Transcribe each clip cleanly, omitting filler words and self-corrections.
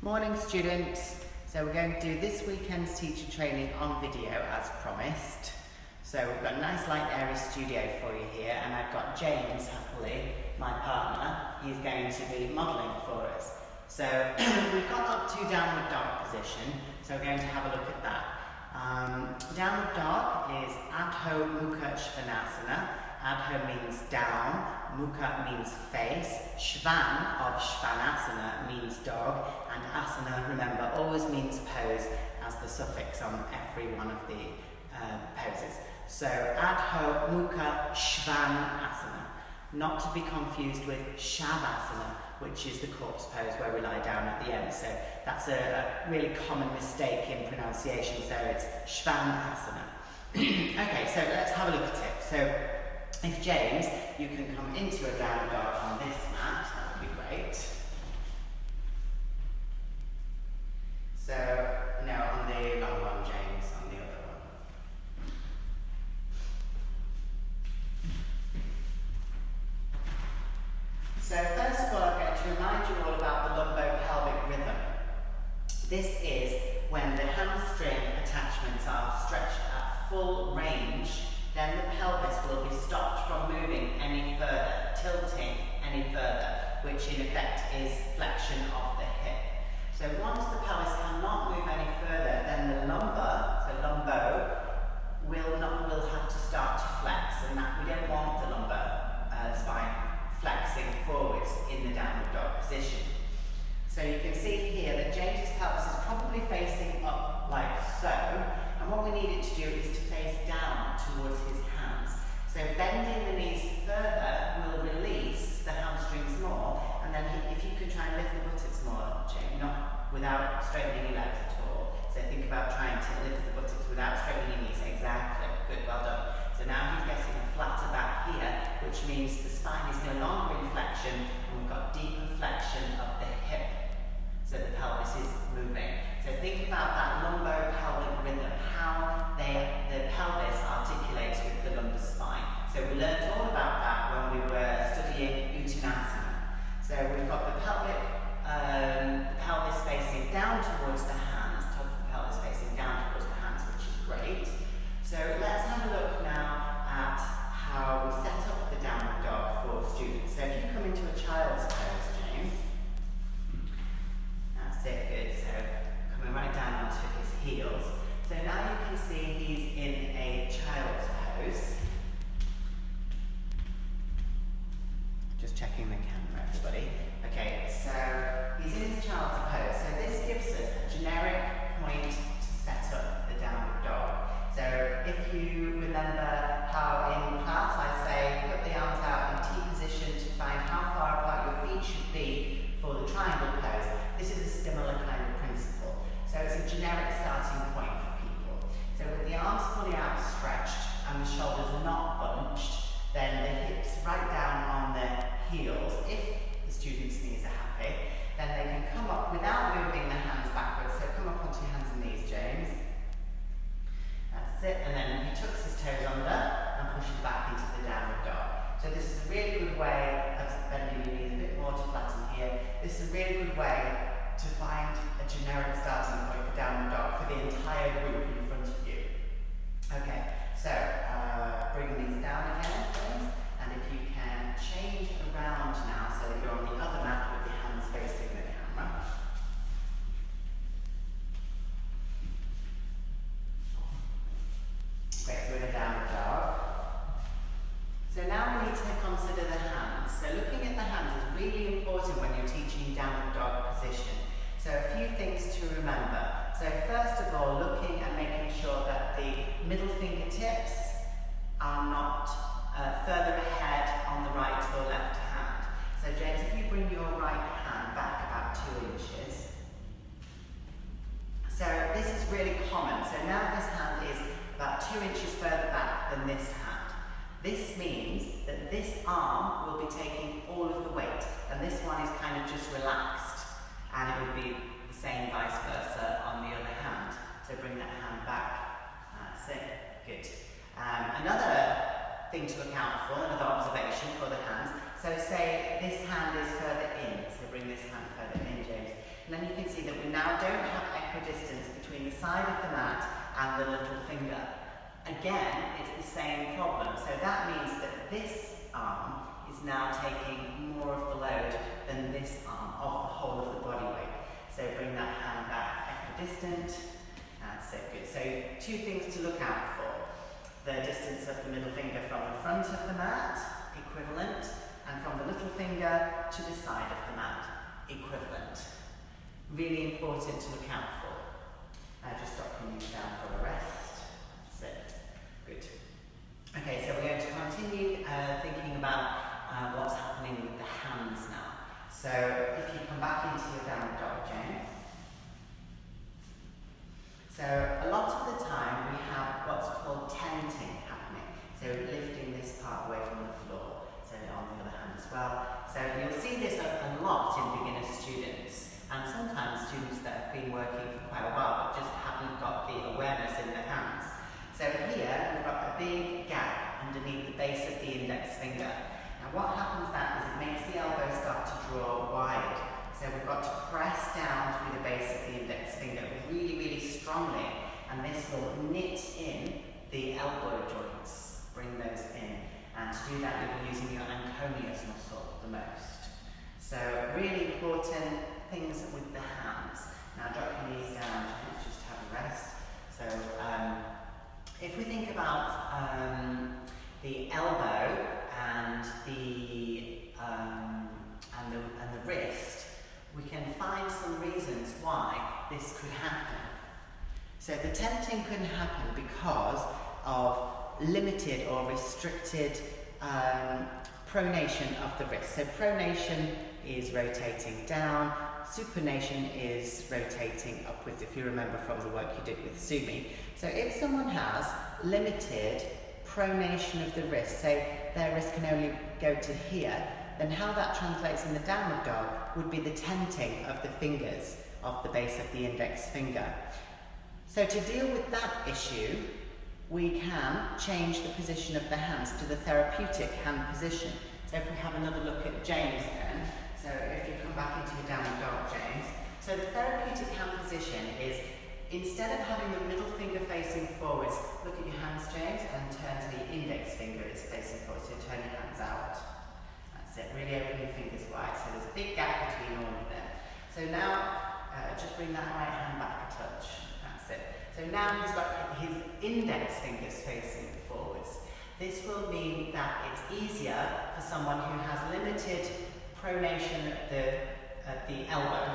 Morning students, so we're going to do this weekend's teacher training on video as promised. So we've got a nice light airy studio for you here, and I've got James Happily, my partner. He's going to be modelling for us. So we've got up to downward dog position, so we're going to have a look at that. Downward dog is Adho Mukha Svanasana. Adho means down, Mukha means face, Shvan of Shvanasana means dog, and asana, remember, always means pose as the suffix on every one of the poses. So Adho Mukha Shvanasana, not to be confused with Shavasana, which is the corpse pose where we lie down at the end. So that's a really common mistake in pronunciation, so it's Shvanasana. Okay, so let's have a look at it. So if James, you can come into a downward dog on this mat, that would be great. So, no, on the long one, James, on the other one. So first of all, I'm going to remind you all about the lumbo-pelvic rhythm. This is when the hamstring attachments are stretched at full range, then the pelvis will be stopped from moving any further, tilting any further, which in effect is flexion of the hip. So once the pelvis cannot move any further, then the lumbar, so lumbo, will have to start to flex, and that we don't want the lumbar spine flexing forwards in the downward dog position. So you can see here that James's pelvis is probably facing up like so, and what we need it to do is to face down towards his hands. So bending the knees further will release the hamstrings more, and then if you can try and lift the buttocks more, James, not without straightening your legs at all. So think about trying to lift the buttocks without straightening your knees. Exactly. Good, well done. So now he's getting a flatter back here, which means the spine is no longer in flexion, and we've got deeper flexion of the hip. So the pelvis is moving. So think about that lumbo-pelvic rhythm, how the pelvis articulates with the lumbar spine. So we learned all about that when we were studying Uttanasana. So we've got the pelvis facing down towards the hands, top of the pelvis facing down towards the hands, which is great. So let's have a look now at how we set up the downward dog for students. So if you come into a child's pose, James, that's it, good. So coming right down onto his heels. So now you can see he's in a child's pose. Just checking the camera, everybody. Okay, so he's in his child's pose. So this gives us a generic point to set up the downward dog. So if you remember how in class I say put the arms out in T position to find how far apart your feet should be for the triangle pose, this is a similar kind of principle. So it's a generic starting point for people. So with the arms fully outstretched and the shoulders not bunched, then the hips right down on the heels, if the student's knees are happy, then they can come up without moving the hands backwards. So come up onto your hands and knees, James. That's it, and then he tucks his toes under and pushes back into the downward dog. So this is a really good way of bending your knees a bit more to flatten here. This is a really good way to find a generic starting point for downward dog for the entire group in front of you. Okay, so bring these down again, please. And if you can change around now so that you're on the other mat with your hands facing the camera. Great, so we're in a downward dog. So now we need to consider the hands. So looking at the hands is really important when you're teaching downward dog position. So a few things to remember. So first of all, looking and making sure that the middle fingertips are not further ahead on the right or left hand. So James, if you bring your right hand back about 2 inches. So this is really common. So now this hand is about 2 inches further back than this hand. This means that this arm will be taking all of the weight, and this one is kind of just relaxed, and it would be the same vice versa on the other hand. So bring that hand back. That's it. Good. Another thing to look out for, another observation for the hands. So say this hand is further in. So bring this hand further in, James. And then you can see that we now don't have equidistance between the side of the mat and the little finger. Again, it's the same problem. So that means that this arm is now taking more of the load than this arm of the whole of the body weight. So bring that hand back equidistant. That's it, good. So 2 things to look out for. The distance of the middle finger from the front of the mat, equivalent, and from the little finger to the side of the mat, equivalent. Really important to look out for. Just drop your knees down for a rest. That's it. Good. Okay, so we're going to continue thinking about what's happening with the hands now. So if you come back into your downward dog, James. So a lot of the time we have what's called tenting happening. So lifting this part away from the floor. So on the other hand as well. So you'll see this a lot in beginner students. And sometimes students that have been working for quite a while but just haven't got the awareness in their hands. So here we've got a big gap underneath the base of the index finger. Now what happens then is it makes the elbow start to draw wide. So we've got to press down through the base of the index finger really, really strongly, and this will knit in the elbow joints. Bring those in. And to do that you'll be using your anconeus muscle the most. So really important things with the hands. Now drop your knees down, just have a rest. So if we think about the elbow and the wrist, we can find some reasons why this could happen. So the tenting can happen because of limited or restricted pronation of the wrist. So pronation is rotating down, supination is rotating upwards, if you remember from the work you did with Sumi. So if someone has limited pronation of the wrist, say their wrist can only go to here, then how that translates in the downward dog would be the tenting of the fingers of the base of the index finger. So to deal with that issue, we can change the position of the hands to the therapeutic hand position. So if we have another look at James then, so if you come back into your downward dog, James. So the therapeutic hand position is, instead of having the middle finger facing forwards, look at your hands, James, and turn to the index finger is facing forward, so turn your hands out. That's it, really open your fingers wide, so there's a big gap between all of them. So now, just bring that right hand back a touch, that's it. So now he's got his index fingers facing forwards. This will mean that it's easier for someone who has limited pronation at the elbow,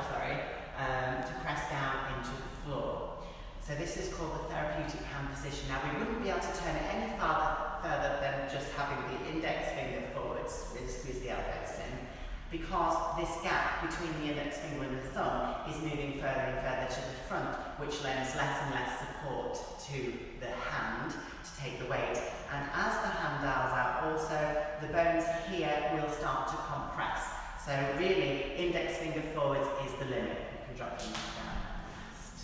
to press down into the floor. So this is called the therapeutic hand position. Now we wouldn't be able to turn it any further than just having the index finger forwards, really squeeze the elbows in, because this gap between the index finger and the thumb is moving further and further to the front, which lends less and less support to the hand to take the weight. And as the hand dials out also, the bones here will start to compress. So really, index finger forwards is the limit. You can drop your knees down and rest.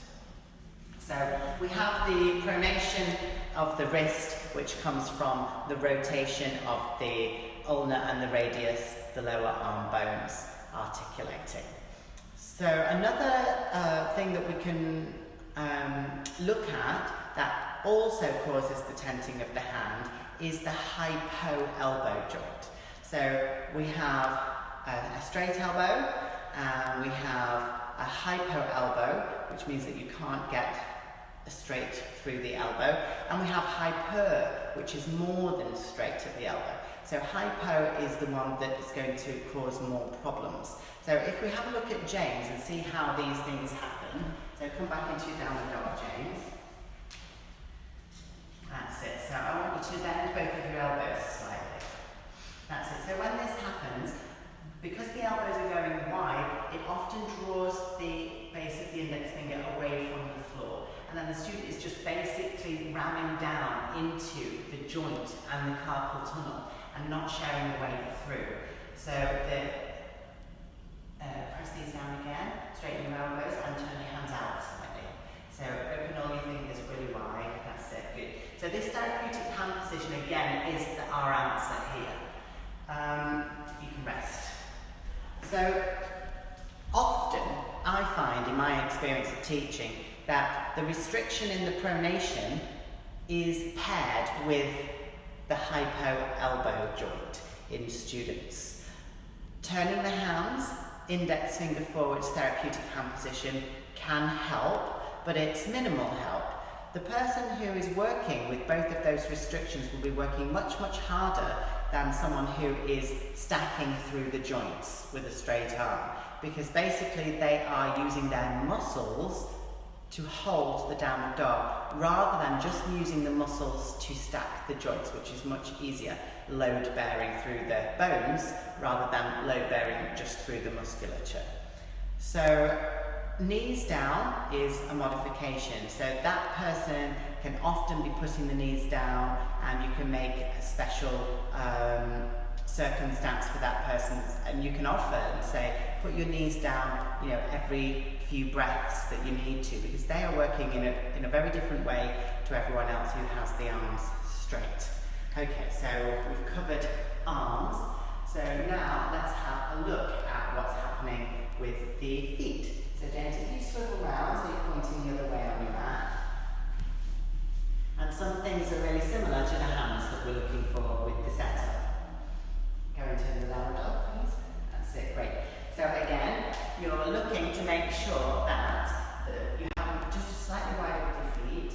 So we have the pronation of the wrist, which comes from the rotation of the ulna and the radius, the lower arm bones, articulating. So another thing that we can look at that also causes the tenting of the hand is the hypo-elbow joint. So we have a straight elbow, and we have a hypo-elbow, which means that you can't get straight through the elbow, and we have hyper, which is more than straight at the elbow. So hypo is the one that is going to cause more problems. So if we have a look at James and see how these things happen, so come back into your downward dog, James. That's it. So I want you to bend both of your elbows slightly. That's it. So when this happens, because the elbows are going wide, it often draws the base of the index finger away from the floor. And then the student is just basically ramming down into the joint and the carpal tunnel and not sharing the weight through. So press these down again, straighten your elbows and turn your hands out slightly. So open all your fingers really wide, that's it, good. So this therapeutic hand position again is our answer here. You can rest. So often I find, in my experience of teaching, that the restriction in the pronation is paired with the hypo-elbow joint in students. Turning the hands, index finger forwards, therapeutic hand position can help, but it's minimal help. The person who is working with both of those restrictions will be working much, much harder than someone who is stacking through the joints with a straight arm, because basically they are using their muscles to hold the downward dog rather than just using the muscles to stack the joints, which is much easier, load bearing through the bones rather than load bearing just through the musculature. So knees down is a modification, so that person can often be putting the knees down, and you can make a special circumstance for that person, and you can often say put your knees down, you know, every few breaths that you need to, because they are working in a very different way to everyone else who has the arms straight. Okay, so we've covered arms, so now let's have a look at what's happening with the feet. So James, if you swivel round, so you're pointing the other way on your mat. And some things are really similar to the hands that we're looking for with the setup. Go into the downward dog, please. That's it, great. So again, you're looking to make sure that you have just slightly wider with your feet.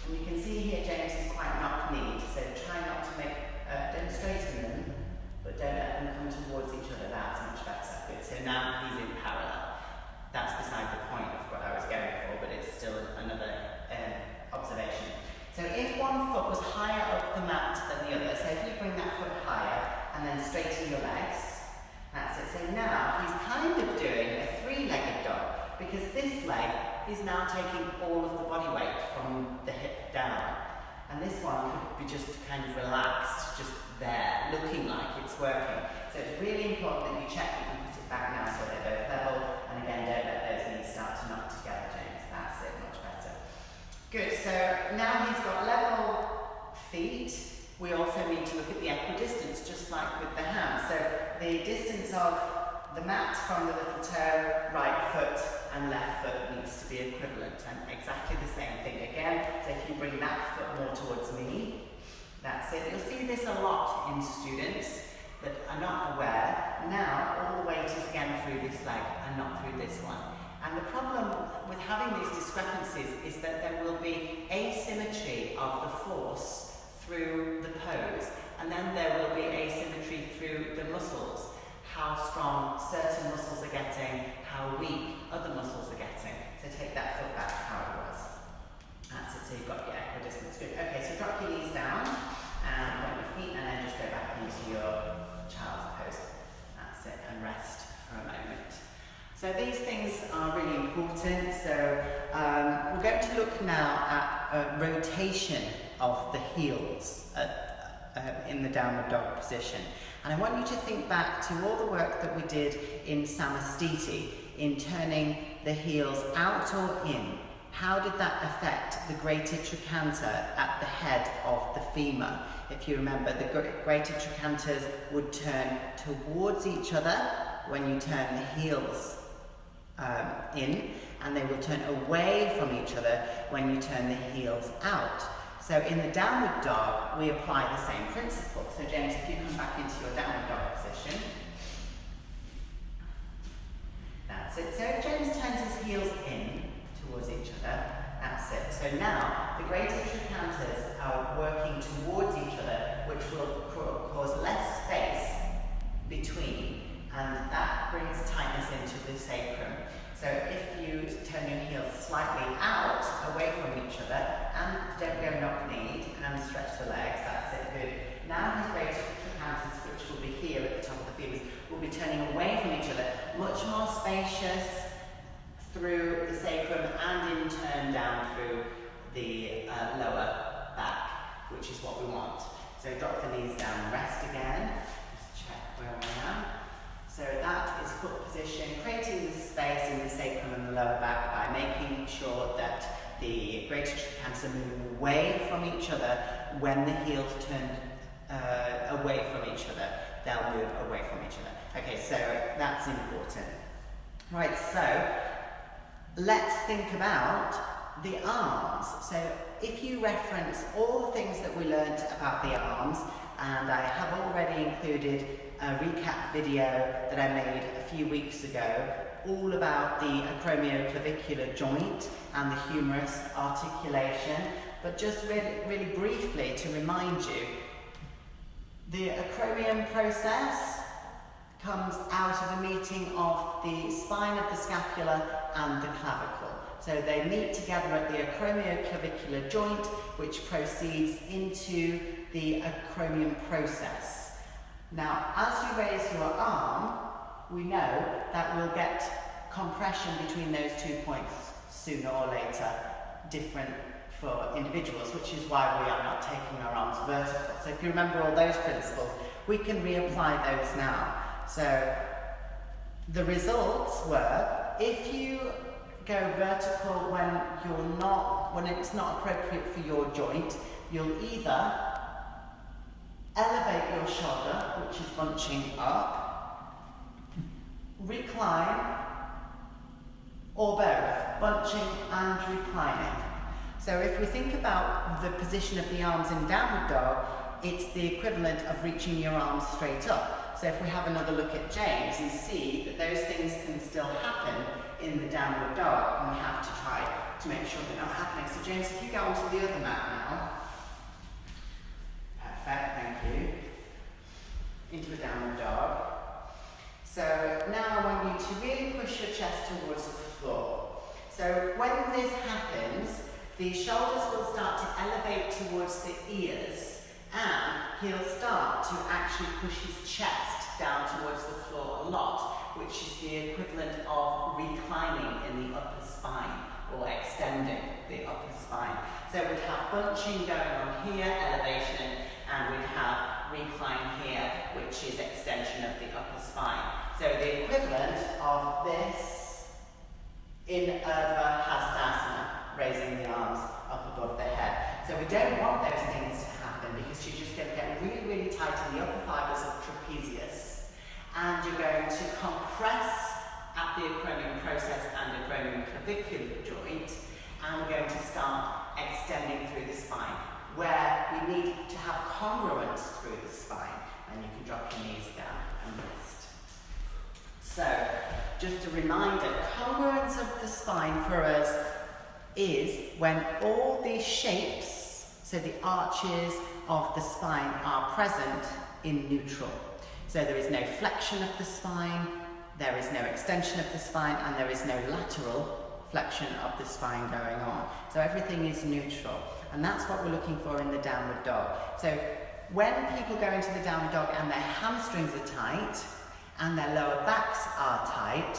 And you can see here James is quite knock-kneed, so try not to make, don't straighten them, but don't let them come towards each other. That's much better. Good, so now he's in parallel. That's beside the point of what I was going for, but it's still another observation. So if one foot was higher up the mat than the other, so if you bring that foot higher and then straighten your legs, that's it. So now he's kind of doing a three-legged dog, because this leg is now taking all of the body weight from the hip down. And this one could be just kind of relaxed, just there, looking like it's working. So it's really important that you check you can put it back now so they're both level, and again, don't let those knees start to knock together, James. That's it, much better. Good, so now he's got level feet. We also need to look at the equidistance, just like with the hands. So the distance of the mat from the little toe, right foot and left foot needs to be equivalent, and exactly the same thing again. So if you bring that foot more towards me, that's it. You'll see this a lot in students that are not aware. Now all the weight is again through this leg and not through this one. And the problem with having these discrepancies is that there will be asymmetry of the force through the pose, and then there will be asymmetry through the muscles, how strong certain muscles are getting, how weak other muscles are getting. So take that foot back how it was. That's it, so you've got your equidistance. Good. Okay, so drop your knees down and point your feet, and then just go back into your child's pose. That's it, and rest for a moment. So these things are really important. So we're going to look now at rotation of the heels in the downward dog position. And I want you to think back to all the work that we did in Samastiti in turning the heels out or in. How did that affect the greater trochanter at the head of the femur? If you remember, the greater trochanters would turn towards each other when you turn the heels in, and they will turn away from each other when you turn the heels out. So in the downward dog, we apply the same principle. So James, if you come back into your downward dog position. That's it. So if James turns his heels in towards each other, that's it. So now the greater trochanters are working towards each other, which will cause less space between, and that brings tightness into the sacrum. So if you turn your heels slightly out, away from each other, and don't go knock-kneed, and stretch the legs, that's it, good. Now his greater trochanters, which will be here at the top of the femurs, will be turning away from each other, much more spacious through the sacrum, and in turn down through the lower back, which is what we want. So drop the knees down, rest again, just check where I am. So that is foot position, creating the space in the sacrum and the lower back by making sure that the greater trochanters are moving away from each other. When the heels turn away from each other, they'll move away from each other. Okay, so that's important. Right, so let's think about the arms. So if you reference all the things that we learned about the arms, and I have already included a recap video that I made a few weeks ago, all about the acromioclavicular joint and the humerus articulation, but just really briefly to remind you, the acromion process comes out of a meeting of the spine of the scapula and the clavicle. So they meet together at the acromioclavicular joint, which proceeds into the acromion process. Now, as you raise your arm, we know that we'll get compression between those 2 points sooner or later, different for individuals, which is why we are not taking our arms vertical. So if you remember all those principles, we can reapply those now. So the results were, if you go vertical when it's not appropriate for your joint, you'll either elevate your shoulder, which is bunching up, recline, or both, bunching and reclining. So if we think about the position of the arms in downward dog, it's the equivalent of reaching your arms straight up. So if we have another look at James and see that those things can still happen in the downward dog, and we have to try to make sure they're not happening. So James, if you go onto the other mat now. Perfect, thank you. Into a downward dog. So now I want you to really push your chest towards the floor. So when this happens, the shoulders will start to elevate towards the ears, and he'll start to actually push his chest down towards the floor a lot, which is the equivalent of reclining in the upper spine, or extending the upper spine. So we'd have bunching going on here, elevation, and we'd have recline here, which is extension of the upper spine. So the equivalent of this in Urdhva Hastasana, raising the arms up above the head. So we don't want those things to happen, because you're just going to get really, really tight in the upper fibers of trapezius, and you're going to compress at the acromion process and acromion clavicular joint, and we're going to start extending through the spine, where we need to have congruence through the spine, and you can drop your knees down and rest. So, just a reminder, congruence of the spine for us is when all these shapes, so the arches of the spine, are present in neutral. So there is no flexion of the spine, there is no extension of the spine, and there is no lateral flexion of the spine going on. So everything is neutral, and that's what we're looking for in the downward dog. So when people go into the downward dog and their hamstrings are tight and their lower backs are tight,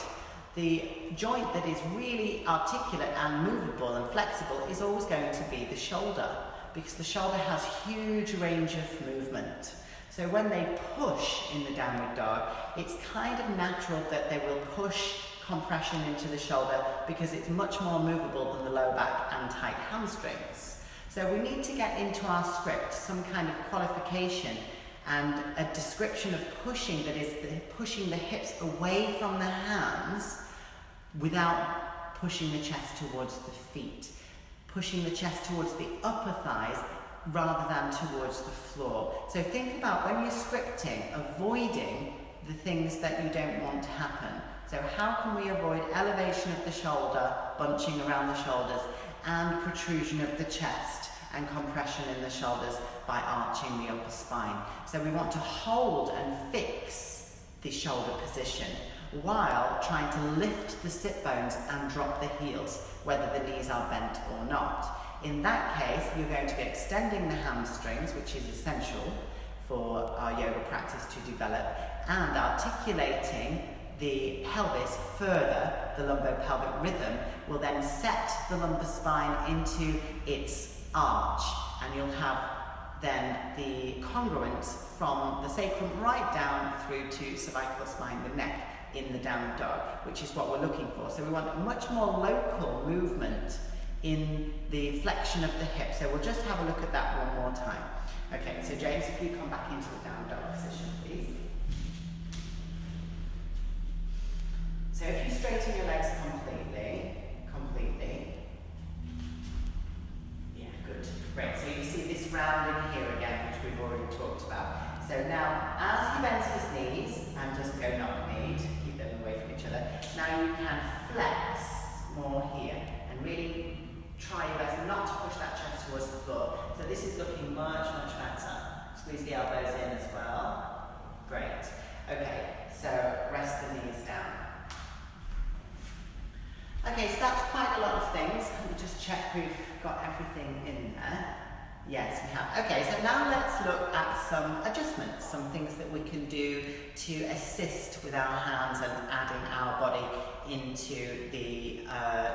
the joint that is really articulate and movable and flexible is always going to be the shoulder, because the shoulder has huge range of movement. So when they push in the downward dog, it's kind of natural that they will push compression into the shoulder, because it's much more movable than the lower back and tight hamstrings. So we need to get into our script some kind of qualification and a description of pushing, that is pushing the hips away from the hands without pushing the chest towards the feet, pushing the chest towards the upper thighs rather than towards the floor. So think about, when you're scripting, avoiding the things that you don't want to happen. So how can we avoid elevation of the shoulder, bunching around the shoulders, and protrusion of the chest and compression in the shoulders by arching the upper spine? So we want to hold and fix the shoulder position while trying to lift the sit bones and drop the heels, whether the knees are bent or not. In that case, you're going to be extending the hamstrings, which is essential for our yoga practice to develop, and articulating the pelvis further. The lumbopelvic rhythm will then set the lumbar spine into its arch, and you'll have then the congruence from the sacrum right down through to cervical spine, the neck, in the downward dog, which is what we're looking for. So we want a much more local movement in the flexion of the hip. So we'll just have a look at that one more time. Okay, so James, if you come back into the downward dog position, please. So if you straighten your legs completely, So now, as he bends his knees, and doesn't go knock-kneed, keep them away from each other, now you can flex more here, and really try your best not to push that chest towards the floor. So this is looking much, much better. Squeeze the elbows in as well. Great. Okay, so rest the knees down. Okay, so that's quite a lot of things. Let me just check we've got everything in there. Yes, we have. Okay, so now let's look at some adjustments, some things that we can do to assist with our hands and adding our body into the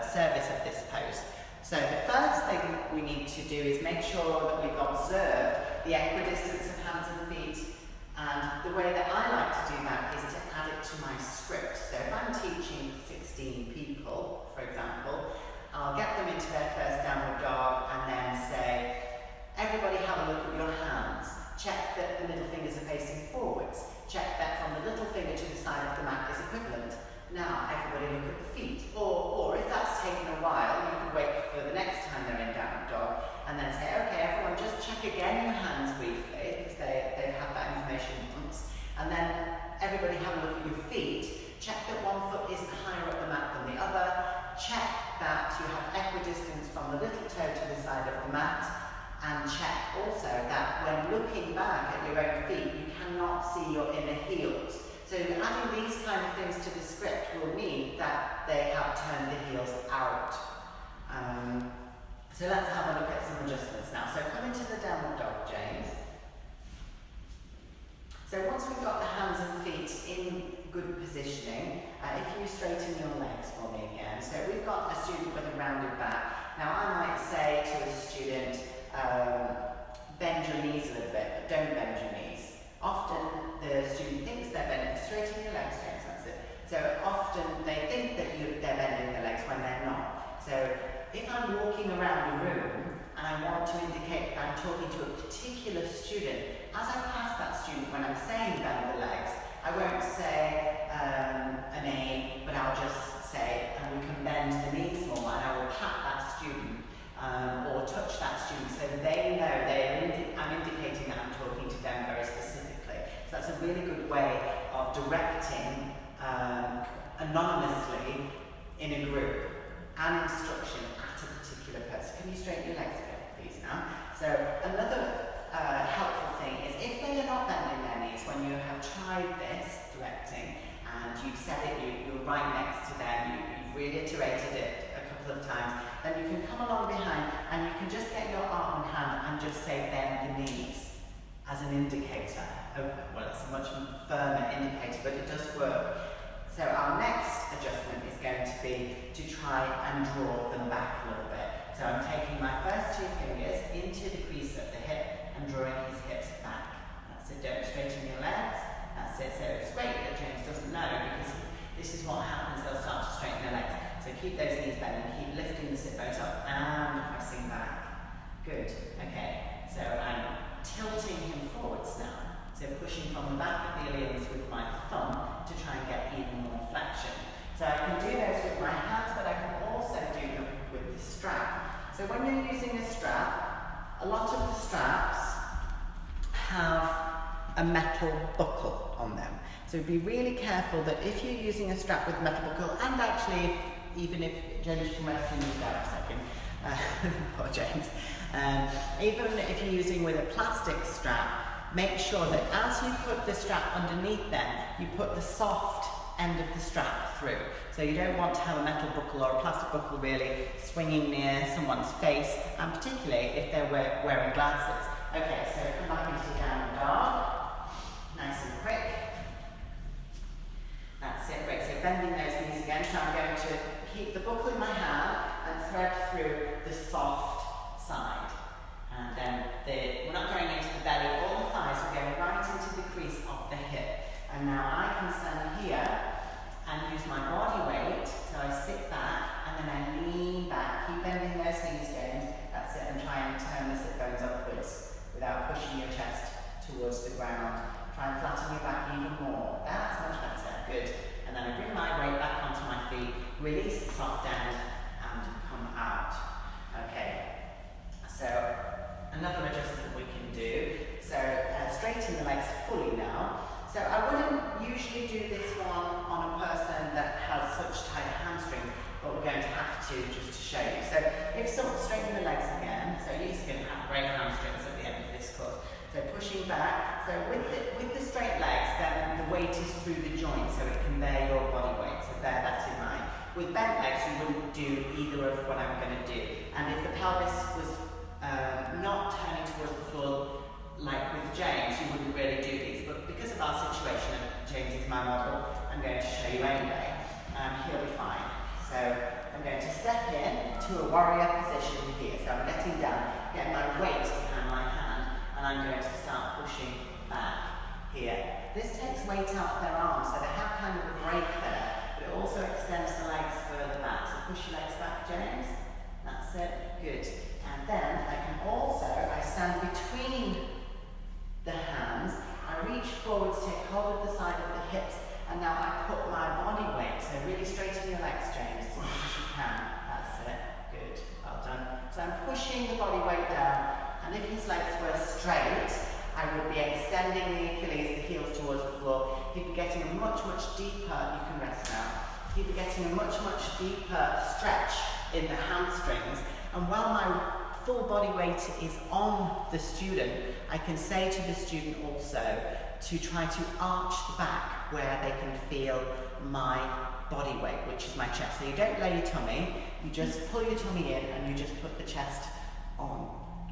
service of this pose. So the first thing we need to do is make sure that we've observed the equidistance of hands and feet. And the way that I like to do that is to add it to my script. So if I'm teaching 16 people, for example, I'll get them into their first downward dog and then say, everybody have a look at your hands. Check that the middle fingers are facing forwards. Check that from the little finger to the side of the mat is equivalent. Now everybody look at the feet. Or if that's taken a while, you can wait for the next time they're in downward dog and then say, okay, everyone just check again your hands briefly, because they've had that information once. And then everybody have a look at your feet. Check that one foot isn't higher up the mat than the other. Check that you have equidistance from the little toe to the side of the mat. And check also that when looking back at your own feet, you cannot see your inner heels. So adding these kind of things to the script will mean that they have turned the heels out. So let's have a look at some adjustments now. So come into the downward dog, James. So once we've got the hands and feet in good positioning, if you straighten your legs for me again. So we've got a student with a rounded back. Now I might say to a student, bend your knees a little bit, but don't bend your knees. Often the student thinks they're bending, straighten your legs, James, that's it. So often they think that they're bending their legs when they're not. So if I'm walking around the room and I want to indicate that I'm talking to a particular student, as I pass that student when I'm saying bend the legs, I won't say a name, but I'll just say, and we can bend the knees more, and I will pat that student or touch that student so they know I'm indicating that I'm talking to them very specifically. So that's a really good way of directing anonymously in a group an instruction at a particular person. Can you straighten your legs a bit, please, now? So another helpful thing is if they are not bending their knees when you have tried this directing and you've said it, you're right next to them, you've reiterated it a couple of times, then you can come along behind and you can just get your arm and hand and just say bend the knees as an indicator. Well, it's a much firmer indicator, but it does work. So our next adjustment is going to be to try and draw them back a little bit. So I'm taking my first two fingers into the crease of the hip and drawing his hips back. That's it, don't straighten your legs. That's it. So it's great that James doesn't know, because this is what happens, they'll start to straighten their legs. So keep those knees bent and keep lifting the sit bones up and pressing back. Good, okay. So I'm tilting him forwards now. So pushing from the back of the iliums with my thumb to try and get even more flexion. So I can do those with my hands, but I can also do them with the strap. So when you're using a strap, a lot of the straps have a metal buckle on them. So be really careful that if you're using a strap with a metal buckle, and actually even if James can rest your knees down a second, poor James, even if you're using with a plastic strap, make sure that as you put the strap underneath them, you put the soft end of the strap through. So you don't want to have a metal buckle or a plastic buckle really swinging near someone's face, and particularly if they're wearing glasses. Okay, so come back into downward dog, nice and quick. That's it, great. So bending those knees again. So I'm going to keep the buckle in my hand and thread through the soft side. And then we're not going into the belly or the thighs, we're going right into the crease of the hip. And now I can stand here and use my body weight, so I sit back and then I lean back, keep bending those knees, James, that's it, and try and turn the sit bones upwards without pushing your chest towards the ground. Try and flatten your back even more, that's much better, good. And then I bring my weight back onto my feet, release the soft end and come out. Okay, so another adjustment we can do, so straighten the legs fully just to show you. So if someone straighten the legs again, so you're going to have great hamstrings at the end of this course. So pushing back, so with the straight legs, then the weight is through the joint, so it can bear your body weight, so bear that in mind. With bent legs, you wouldn't do either of what I'm going to do. And if the pelvis was not turning towards the floor, like with James, you wouldn't really do these. But because of our situation, and James is my model, I'm going to show you anyway. He'll be fine. So I'm going to step in to a warrior position here. So I'm getting down, getting my weight behind my hand, and I'm going to start pushing back here. This takes weight out of their arms, so they have kind of a break there, but it also extends the legs further back. So push your legs back, James. That's it. Good. And then I can also, I stand between the hands, I reach forward to take hold of the side of the hips, and now I put my body weight, so really straighten your legs, James, as much as you can. That's it. Good. Well done. So I'm pushing the body weight down, and if his legs were straight, I would be extending the Achilles, the heels towards the floor. He'd be getting a much, much deeper, you can rest now, he'd be getting a much, much deeper stretch in the hamstrings. And while my full body weight is on the student, I can say to the student also to try to arch the back where they can feel my body weight, which is my chest. So you don't lay your tummy, you just pull your tummy in and you just put the chest on.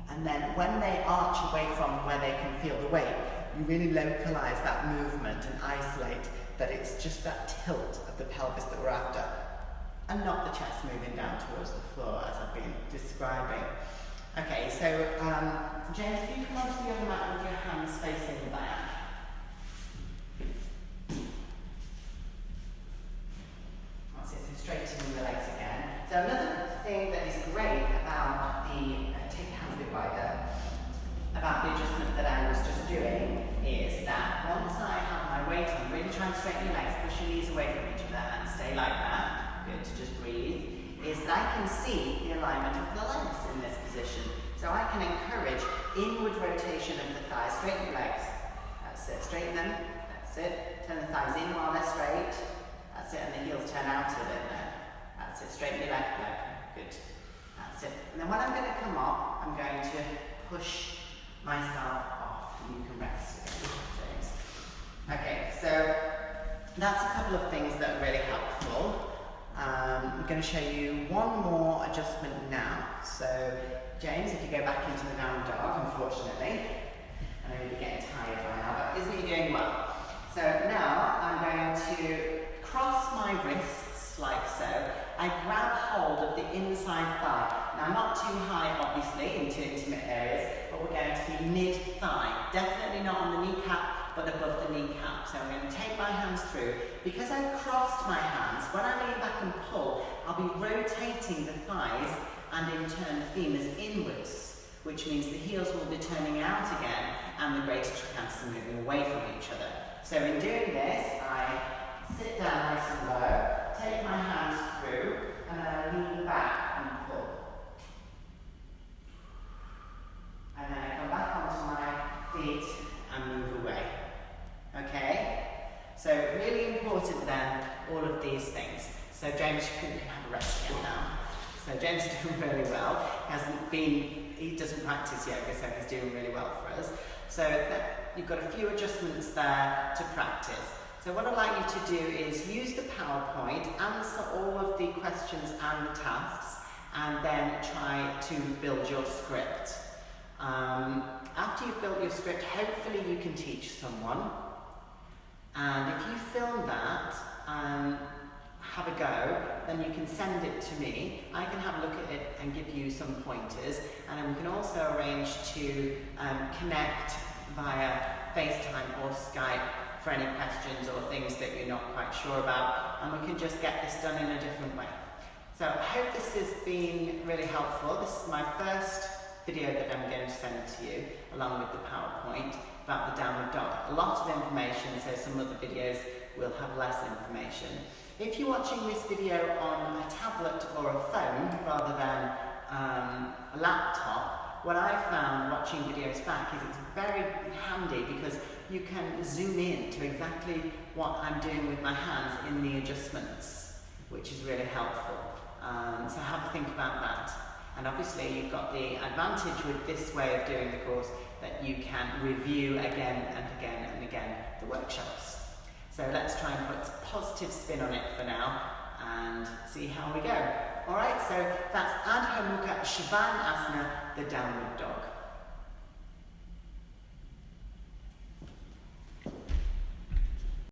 And then when they arch away from where they can feel the weight, you really localize that movement and isolate that it's just that tilt of the pelvis that we're after, and not the chest moving down towards the floor as I've been describing. Okay, so James, if you come onto the other mat with your hands facing the back. That's it, so straightening the legs again. So another thing that is great about the, take your hands a bit wider, about the adjustment that I was just doing is that once I have my weight on, really try and straighten your legs, push your knees away from each other and stay like that. Good, to just breathe. Is that I can see the alignment of the legs in this position. So I can encourage inward rotation of the thighs. Straighten your legs. That's it. Straighten them. That's it. Turn the thighs in while they're straight. That's it. And the heels turn out a bit then. That's it. Straighten your left leg. Good. That's it. And then when I'm going to come up, I'm going to push myself off. And you can rest again, James. Okay, so that's a couple of things that are really helpful. I'm going to show you one more adjustment now. So, James, if you go back into the down dog, unfortunately, I know you're getting tired by now, but isn't he doing well? So now I'm going to cross my wrists like so. I grab hold of the inside thigh. Now, not too high, obviously, into intimate areas, but we're going to be mid-thigh. Definitely not on the kneecap, but above the kneecap. So I'm going to take my hands through. Because I've crossed my hands, when I lean back and pull, I'll be rotating the thighs and in turn the femurs inwards, which means the heels will be turning out again and the greater trochanter are moving away from each other. So in doing this, I sit down nice and low, take my hands through, and then I lean back and pull. And then I come back onto my feet and move away. Okay? So really important then, all of these things. So James, you can have a rest again now. So James is doing really well. He doesn't practice yoga, so he's doing really well for us. So you've got a few adjustments there to practice. So what I'd like you to do is use the PowerPoint, answer all of the questions and the tasks, and then try to build your script. After you've built your script, hopefully you can teach someone. And if you film that and have a go, then you can send it to me. I can have a look at it and give you some pointers. And then we can also arrange to connect via FaceTime or Skype for any questions or things that you're not quite sure about. And we can just get this done in a different way. So I hope this has been really helpful. This is my first video that I'm going to send to you, along with the PowerPoint, about the downward dog. A lot of information, so some other videos will have less information. If you're watching this video on a tablet or a phone, rather than a laptop, what I found watching videos back is it's very handy because you can zoom in to exactly what I'm doing with my hands in the adjustments, which is really helpful. So have a think about that. And obviously you've got the advantage with this way of doing the course that you can review again and again and again the workshops. So let's try and put a positive spin on it for now and see how we go. Alright, so that's Adho Mukha Svanasana, the downward dog.